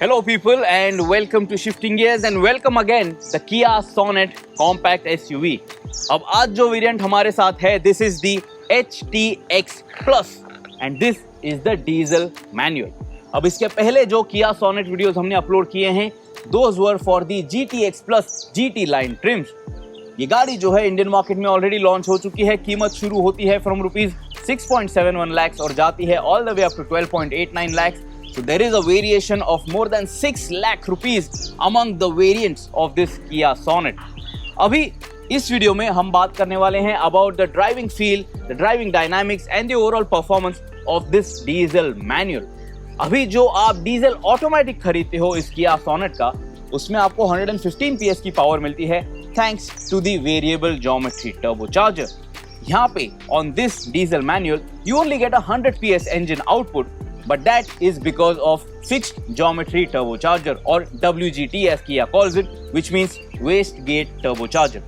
Hello people and welcome to Shifting Gears and welcome again the Kia Sonet Compact SUV. अब आज जो variant हमारे साथ है this is the HTX Plus and this is the diesel manual. अब इसके पहले जो Kia Sonet वीडियोस हमने अपलोड किए हैं those were for the GTX Plus GT line trims. ये गाड़ी जो है इंडियन मार्केट में ऑलरेडी लॉन्च हो चुकी है. कीमत शुरू होती है फ्रॉम ₹6.71 lakhs और जाती है all the way up to 12.89 lakhs. So there is a variation of more than 6 lakh rupees among the variants of this Kia Sonet. अभी इस वीडियो में हम बात करने वाले हैं about the driving feel, the driving dynamics and the overall performance of this diesel manual. अभी जो आप डीजल ऑटोमेटिक खरीदते हो इस Kia Sonet का, उसमें आपको 115 PS की पावर मिलती है thanks to the variable geometry turbocharger. यहाँ पे on this diesel manual you only get a 100 PS engine output, but that is because of fixed geometry turbocharger or WGT as Kia calls it, which means wastegate turbocharger.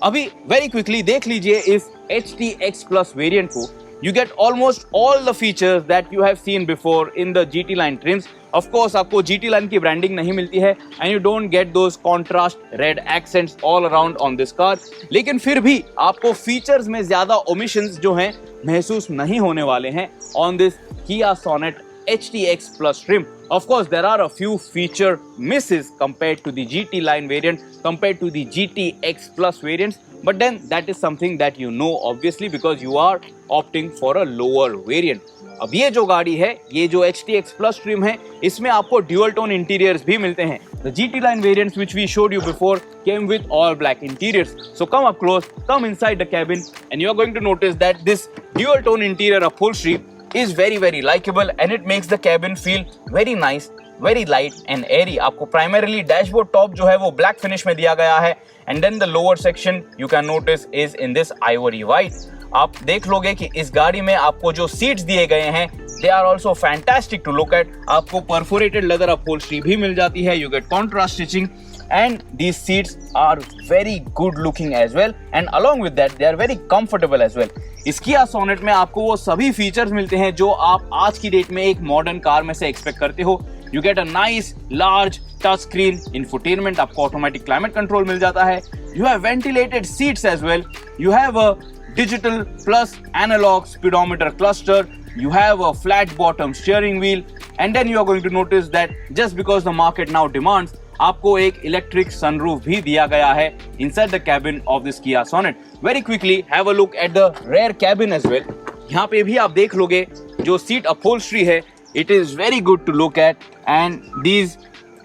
अभी very quickly देख लीजिए इस HTX Plus variant को. You get almost all the features that you have seen before in the GT line trims. Of course आपको GT line की branding नहीं मिलती है and you don't get those contrast red accents all around on this car. लेकिन फिर भी आपको features में ज़्यादा omissions जो हैं महसूस नहीं होने वाले हैं on this Kia Sonet HTX Plus trim. Of course, there are a few feature misses compared to the GT line variant, compared to the GTX Plus variants. But then that is something that you know obviously because you are opting for a lower variant. अब ये जो गाड़ी है, ये जो HTX Plus trim है, इसमें आपको dual tone interiors भी मिलते हैं. The GT line variants which we showed you before came with all black interiors. So come up close, come inside the cabin, and you are going to notice that this dual tone interior upholstery is very likable and it makes the cabin feel very nice, very light and airy. आपको primarily dashboard top जो है वो black finish में दिया गया है and then the lower section you can notice is in this ivory white. आप देख लोगे कि इस गाड़ी में आपको जो seats दिए गए हैं they are also fantastic to look at. आपको perforated leather upholstery भी मिल जाती है. You get contrast stitching and these seats are very good looking as well and along with that they are very comfortable as well. इस Kia Sonet में आपको वो सभी features मिलते हैं जो आप आज की डेट में एक मॉडर्न कार में से एक्सपेक्ट करते हो. You get a nice large touch screen infotainment, आपको automatic climate control मिल जाता है. You have ventilated seats as well. You have a digital plus analog speedometer cluster. You have a flat bottom steering wheel and then you are going to notice that just because the market now demands, आपको एक electric sunroof भी दिया गया है inside the cabin of this Kia Sonet. Very quickly have a look at the rear cabin as well. यहाँ पे भी आप देख लोगे जो seat upholstery है, it is very good to look at and these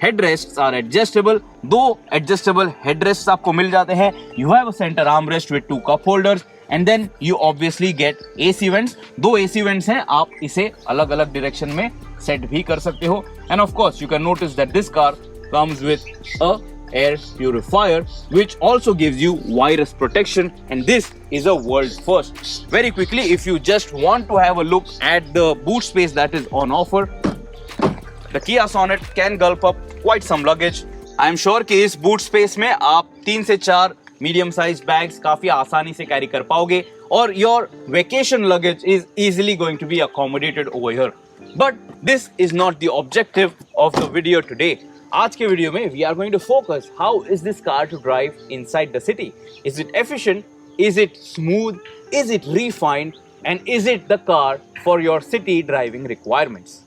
headrests are adjustable. दो adjustable headrests आपको मिल जाते हैं. You have a center armrest with 2 cup holders and then you obviously get AC vents. 2 AC vents हैं, आप इसे अलग अलग direction में set भी कर सकते हो. And of course you can notice that this car comes with a air purifier which also gives you virus protection and this is a world first. Very quickly, if you just want to have a look at the boot space that is on offer, the Kia Sonet can gulp up quite some luggage. I am sure कि इस boot space में आप 3 से 4 medium sized bags काफी आसानी से carry कर पाओगे और your vacation luggage is easily going to be accommodated over here. But this is not the objective of the video today. आज के वीडियो में we are going to focus how is this car to drive inside the city. Is it efficient? Is it smooth? Is it refined? And is it the car for your city driving requirements?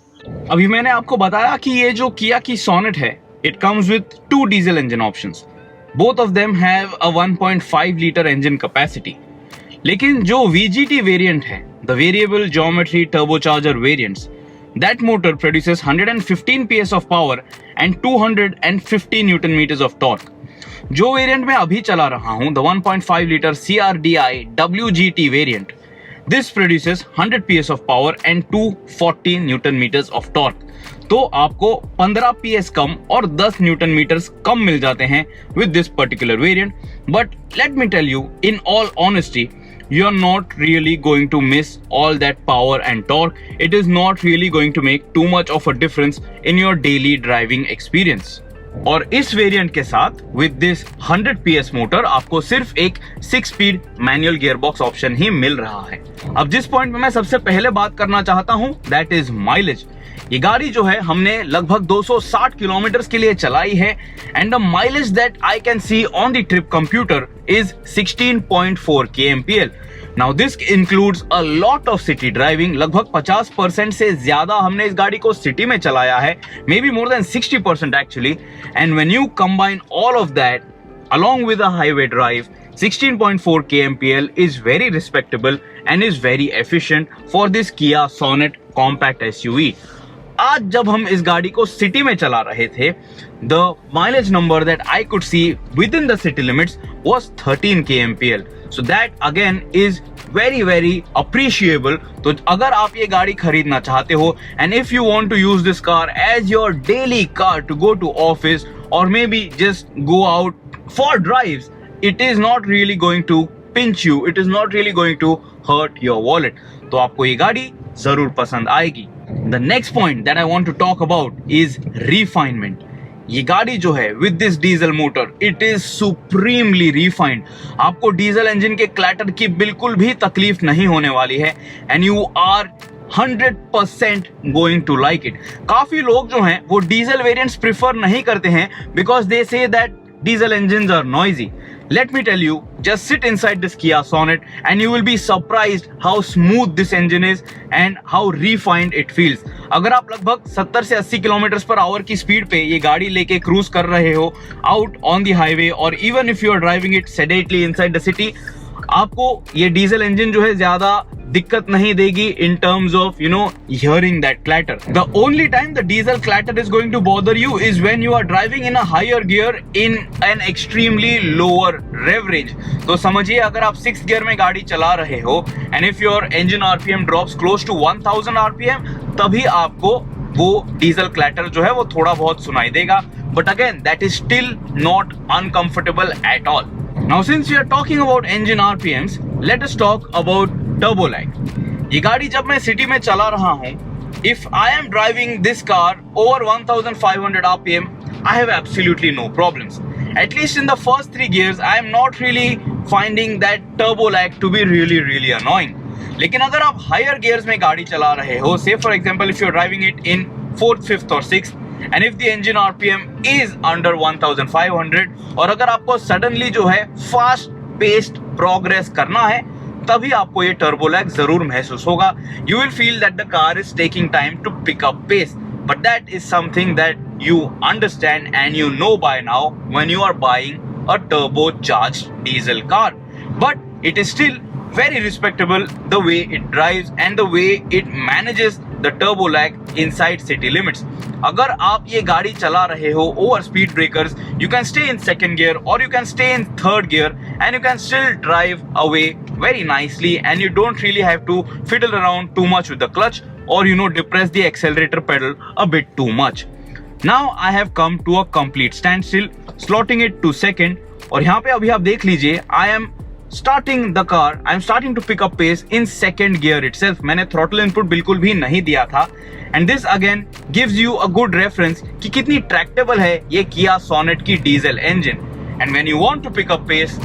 अभी मैंने आपको बताया कि ये जो Kia की Sonet है, it comes with 2 diesel engine options. Both of them have a 1.5 liter engine capacity. लेकिन जो VGT variant है, the variable geometry turbocharger variants, that motor produces 115 PS of power and 250 Newton meters of torque. जो variant में अभी चला रहा हूं, the 1.5 liter CRDI WGT variant, this produces 100 PS of power and 240 Newton meters of torque. तो आपको 15 PS कम और 10 Newton meters कम मिल जाते हैं with this particular variant. But let me tell you, in all honesty, you are not really going to miss all that power and torque. It is not really going to make too much of a difference in your daily driving experience. और इस variant के साथ with this 100 PS motor आपको सिर्फ एक 6 speed manual gearbox option ही मिल रहा है. अब जिस पॉइंट में मैं सबसे पहले बात करना चाहता हूं दैट इज माइलेज. ये गाड़ी जो है हमने लगभग 260 किलोमीटर के लिए चलाई है and the mileage that I can see on the trip computer is 16.4 kmpl. Now this includes a lot of city driving. लगभग 50% से ज्यादा हमने इस गाड़ी को सिटी में चलाया है, may be more than 60% actually. And when you combine all of that along with a highway drive, 16.4 kmpl is very respectable and is very efficient for this Kia Sonet compact SUV. आज जब हम इस गाड़ी को city में चला रहे थे, the mileage number that I could see within the city limits was 13 kmpl. So that again is very very appreciable. तो अगर आप ये गाड़ी खरीदना चाहते हो and if you want to use this car as your daily car to go to office or maybe just go out for drives, it is not really going to pinch you, it is not really going to hurt your wallet. तो आपको ये गाड़ी जरूर पसंद आएगी. The next point that I want to talk about is refinement. ये गाड़ी जो है with this diesel motor, it is supremely refined. आपको डीजल इंजन के क्लैटर की बिल्कुल भी तकलीफ नहीं होने वाली है and you are 100% going to like it. काफी लोग जो हैं वो डीजल वेरिएंट्स प्रिफर नहीं करते हैं because they say that diesel engines are noisy. Let me tell you, just sit inside this Kia Sonet and you will be surprised how smooth this engine is and how refined it feels. अगर आप लगभग 70 से 80 kilometre per hour की speed पे ये गाड़ी लेके cruise कर रहे हो आउट ऑन द हाईवे और even if you are driving it sedately inside the city, आपको ये डीजल इंजन जो है ज्यादा दिक्कत नहीं देगी in terms of hearing that clatter. The only time the diesel clatter is going to bother you is when you are driving in a higher gear in an extremely lower rev range. तो समझिए अगर आप 6th gear में गाड़ी चला रहे हो and if your engine RPM drops close to 1000 RPM, तभी आपको वो डीजल क्लैटर जो है वो थोड़ा बहुत सुनाई देगा. But again, that is still not uncomfortable at all. Now since we are talking about engine RPMs, let us talk about turbo lag. ये गाड़ी जब मैं सिटी में चला रहा हूँ, if I am driving this car over 1500 RPM, I have absolutely no problems. At least in the first 3 gears, I am not really finding that turbo lag to be really annoying. लेकिन अगर आप higher gears में गाड़ी चला रहे हो, say for example if you are driving it in 4th, 5th or 6th, and if the engine RPM is under 1500 और अगर आपको suddenly जो है fast paced progress करना है, तभी आपको ये टर्बो लैग जरूर महसूस होगा. You will feel that the car is taking time to pick up pace, but that is something that you understand and you know by now when you are buying a turbocharged diesel car. But it is still very respectable the way it drives and the way it manages the turbo lag inside city limits. अगर आप ये गाड़ी चला रहे हो over speed breakers, you can stay in 2nd gear or you can stay in 3rd gear and you can still drive away very nicely and you don't really have to fiddle around too much with the clutch or depress the accelerator pedal a bit too much. Now I have come to a complete standstill, slotting it to 2nd और यहाँ पे अभी आप देख लीजिए I am starting the car, I am starting to pick up pace in 2nd gear itself. मैंने throttle input बिल्कुल भी नहीं दिया था and this again gives you a good reference कि कितनी tractable है ये Kia Sonet की diesel engine. And when you want to pick up pace,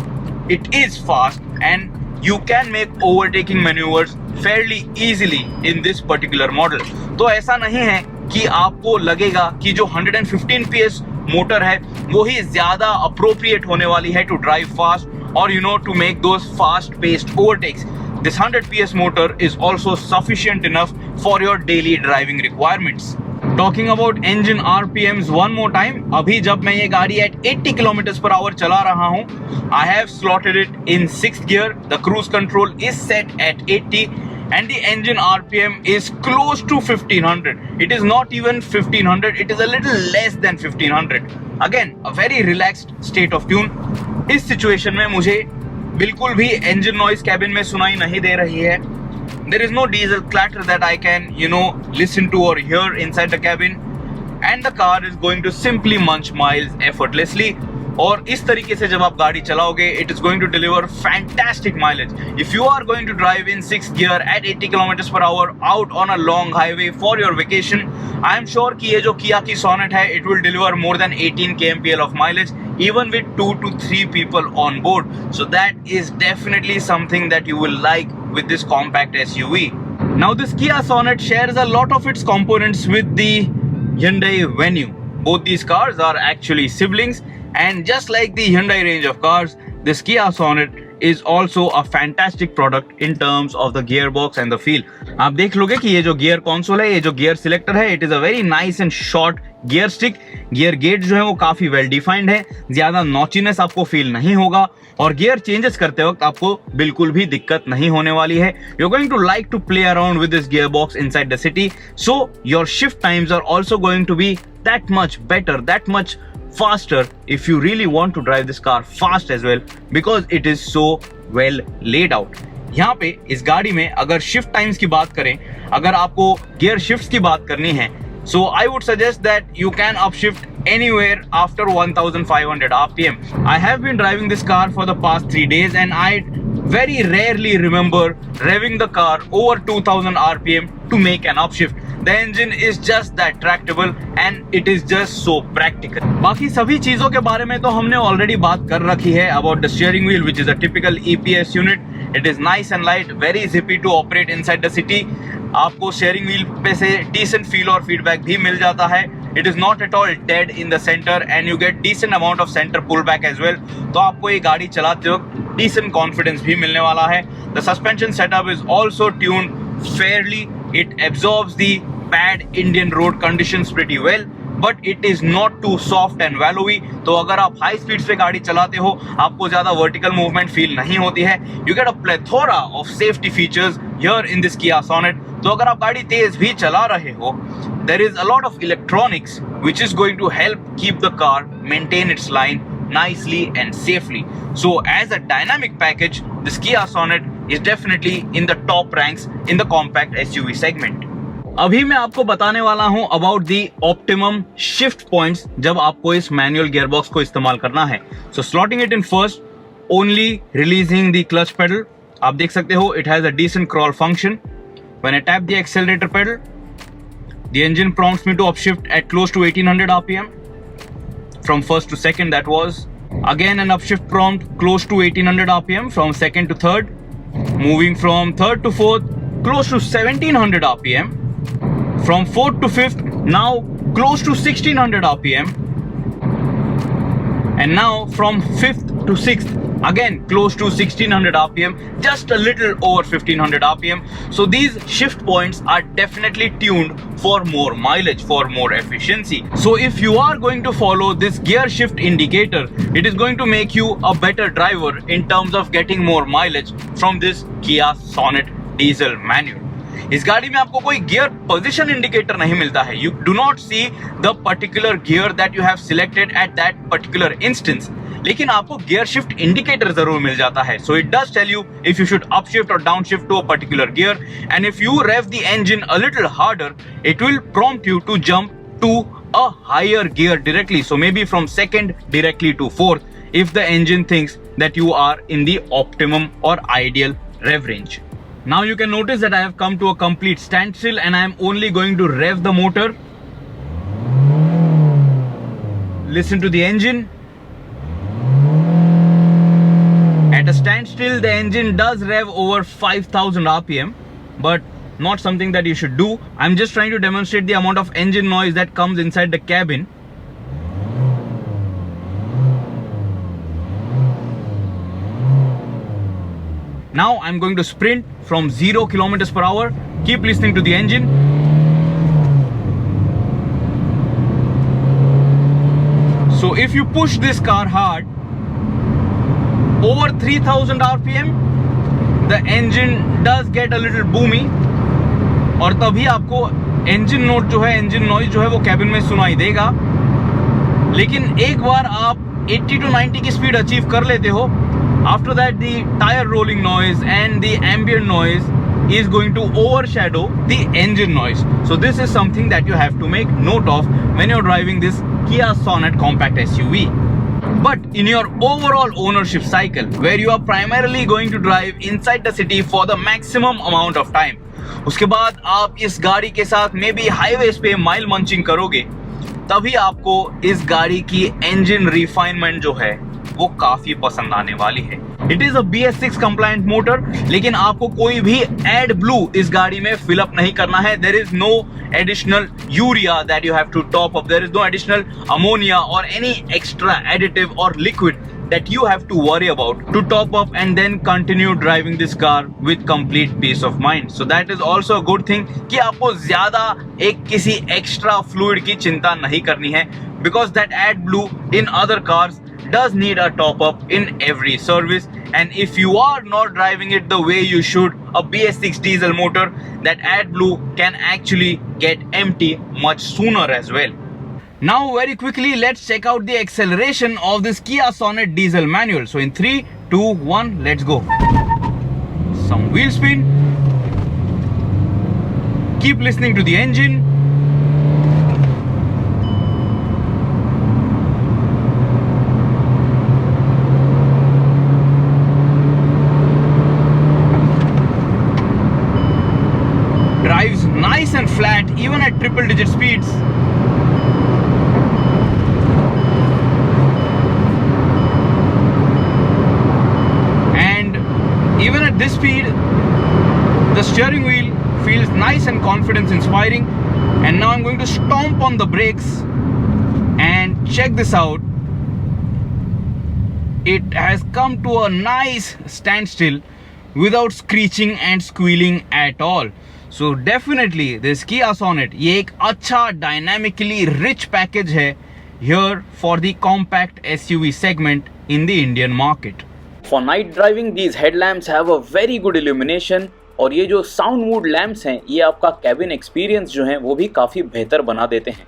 it is fast and you can make overtaking maneuvers fairly easily in this particular model. तो ऐसा नहीं है कि आपको लगेगा कि जो 115 PS मोटर है वो ही ज्यादा appropriate होने वाली है to drive fast or to make those fast paced overtakes. This 100 PS motor is also sufficient enough for your daily driving requirements. Talking about engine RPMs one more time, अभी जब मैं ये गाड़ी at 80 km per hour चला रहा हूँ, I have slotted it in 6th gear. The cruise control is set at 80 and the engine RPM is close to 1500. It is not even 1500, it is a little less than 1500. Again, a very relaxed state of tune. इस situation में मुझे बिल्कुल भी engine noise cabin में सुनाई नहीं दे रही है. There is no diesel clatter that I can, listen to or hear inside the cabin. And the car is going to simply munch miles effortlessly. और इस तरीके से जब आप गाड़ी चलाओगे, it is going to deliver fantastic mileage. If you are going to drive in 6th gear at 80 km per hour out on a long highway for your vacation, I am sure कि ये जो Kia की Sonet है, it will deliver more than 18 kmpl of mileage even with 2 to 3 people on board. So that is definitely something that you will like with this compact SUV. Now this Kia Sonet shares a lot of its components with the Hyundai Venue. Both these cars are actually siblings, and just like the Hyundai range of cars, this Kia Sonet is also a fantastic product in terms of the gearbox and the feel. आप देख लोगे कि ये जो gear console है, ये जो gear selector है, it is a very nice and short gear stick. Gear gate जो है वो काफी वेल डिफाइंड है, ज्यादा नॉचीनेस आपको फील नहीं होगा और गियर चेंजेस करते वक्त आपको बिल्कुल भी दिक्कत नहीं होने वाली है. You are going to like to play around with this gear box inside the city, so your shift times are also going to be that much better, that much faster if you really want to drive this car fast as well, because it is so well laid out. यहाँ पे इस गाड़ी में अगर shift times की बात करें, अगर आपको गियर शिफ्ट्स की बात करनी है, so I would suggest that you can upshift anywhere after 1500 RPM. I have been driving this car for the past 3 days and I very rarely remember revving the car over 2000 RPM to make an upshift. The engine is just that tractable and it is just so practical. बाकी सभी चीजों के बारे में तो हमने already बात कर रखी है. About the steering wheel, which is a typical EPS unit, it is nice and light, very zippy to operate inside the city. आपको steering wheel पे से decent feel और feedback भी मिल जाता है. It is not at all dead in the center and you get decent amount of center pullback as well. तो आपको ये गाड़ी चलाते वक्त decent confidence भी मिलने वाला है. The suspension setup is also tuned fairly. It absorbs the bad Indian road conditions pretty well, but it is not too soft and wallowy. तो अगर आप हाई स्पीड्स पे गाड़ी चलाते हो, आपको ज्यादा वर्टिकल मूवमेंट फील नहीं होती है. You get a plethora of safety features here in this Kia Sonet. तो अगर आप गाड़ी तेज भी चला रहे हो, there is a lot of electronics which is going to help keep the car maintain its line nicely and safely. So as a dynamic package, this Kia Sonet is definitely in the top ranks in the compact SUV segment. अभी मैं आपको बताने वाला हूं about the optimum shift points जब आपको इस manual gearbox को इस्तेमाल करना है. So slotting it in first, only releasing the clutch pedal. आप देख सकते हो it has a decent crawl function. When I tap the accelerator pedal, the engine prompts me to upshift at close to 1800 RPM. From first to second, that was. Again an upshift prompt close to 1800 RPM from second to third. Moving from third to fourth, close to 1700 RPM. From fourth to fifth, now close to 1600 RPM. And now from fifth to sixth, again close to 1600 RPM, just a little over 1500 RPM. So these shift points are definitely tuned for more mileage, for more efficiency. So if you are going to follow this gear shift indicator, it is going to make you a better driver in terms of getting more mileage from this Kia Sonet diesel manual. इस गाड़ी में आपको कोई gear position indicator नहीं मिलता है. You do not see the particular gear that you have selected at that particular instance, लेकिन आपको गियर शिफ्ट इंडिकेटर जरूर मिल जाता है. So it does tell you if you should upshift और downshift to a particular gear, and if you rev the engine a little harder, it will prompt you to jump to a higher gear directly. So maybe from second directly to fourth if the engine thinks that you are in the optimum or ideal rev range. Now you can notice that I have come to a complete standstill and I am only going to rev the motor. Listen to the engine. At a standstill, the engine does rev over 5000 RPM, but not something that you should do. I'm just trying to demonstrate the amount of engine noise that comes inside the cabin. Now I'm going to sprint from 0 kilometers per hour. Keep listening to the engine. So if you push this car hard, over 3000 RPM, the engine does get a little boomy. और तभी आपको engine note जो है, engine noise जो है वो cabin में सुनाई देगा. लेकिन एक बार आप 80 to 90 की स्पीड अचीव कर लेते हो, after that the tire rolling noise and the ambient noise is going to overshadow the engine noise. So this is something that you have to make note of when you're driving this Kia Sonet compact SUV. But in your overall ownership cycle, where you are primarily going to drive inside the city for the maximum amount of time, उसके बाद आप इस गाड़ी के साथ may be highways पे mile munching करोगे, तभी आपको इस गाड़ी की इंजन रिफाइनमेंट जो है वो काफी पसंद आने वाली है. It is a BS6 compliant motor, लेकिन आपको कोई भी एड ब्लू इस गाड़ी में फिलअप नहीं करना है. There is no additional urea that you have to top up. There is no additional ammonia और एनी एक्स्ट्रा एडिटिव और liquid that you have to worry about to top up and then continue driving this car with complete peace of mind. So that is also a good thing कि आपको ज्यादा एक किसी extra fluid की चिंता नहीं करनी है, because that AdBlue in other cars does need a top up in every service, and if you are not driving it the way you should, a BS6 diesel motor, that AdBlue can actually get empty much sooner as well. Now very quickly let's check out the acceleration of this Kia Sonet diesel manual. So in 3, 2, 1, let's go. Some wheel spin. Keep listening to the engine. Drives nice and flat even at triple digit speeds. Even at this speed, the steering wheel feels nice and confidence inspiring. And now I'm going to stomp on the brakes and check this out. It has come to a nice standstill without screeching and squealing at all. So definitely this Kia Sonet ये एक अच्छा dynamically rich package है here for the compact SUV segment in the Indian market. For night driving, these headlamps have a very good illumination, और ये जो sound mood lamps हैं ये आपका कैबिन एक्सपीरियंस जो है वो भी काफ़ी बेहतर बना देते हैं.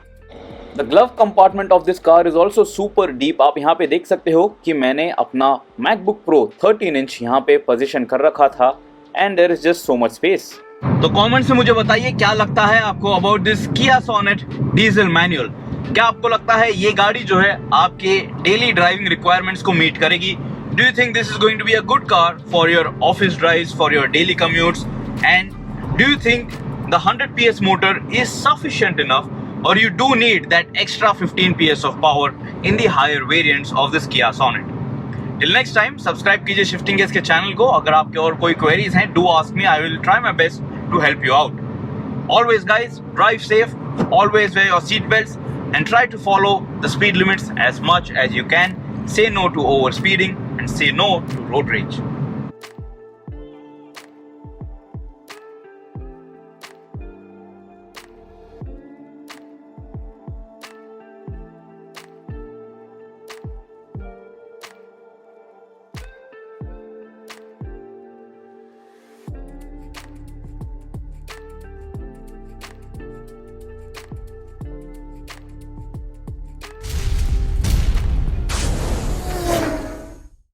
The glove compartment of this car is also super deep. आप यहाँ पे देख सकते हो कि मैंने अपना MacBook Pro 13 इंच यहाँ पे पोजीशन कर रखा था, and there is just so much space. तो कमेंट्स में मुझे बताइए क्या लगता है आपको about this Kia Sonet diesel manual. क्या आपको लगता है ये गाड़ी जो है आपके डेली ड्राइविंग रिक्वायरमेंट्स को मीट करेगी? Do you think this is going to be a good car for your office drives, for your daily commutes? And do you think the 100 PS motor is sufficient enough, or you do need that extra 15 PS of power in the higher variants of this Kia Sonet? Till next time, subscribe कीजिए Shifting Gears के channel को. अगर आपके और कोई queries हैं, do ask me. I will try my best to help you out. Always guys, drive safe, always wear your seat belts, and try to follow the speed limits as much as you can. Say no to overspeeding and say no to road rage.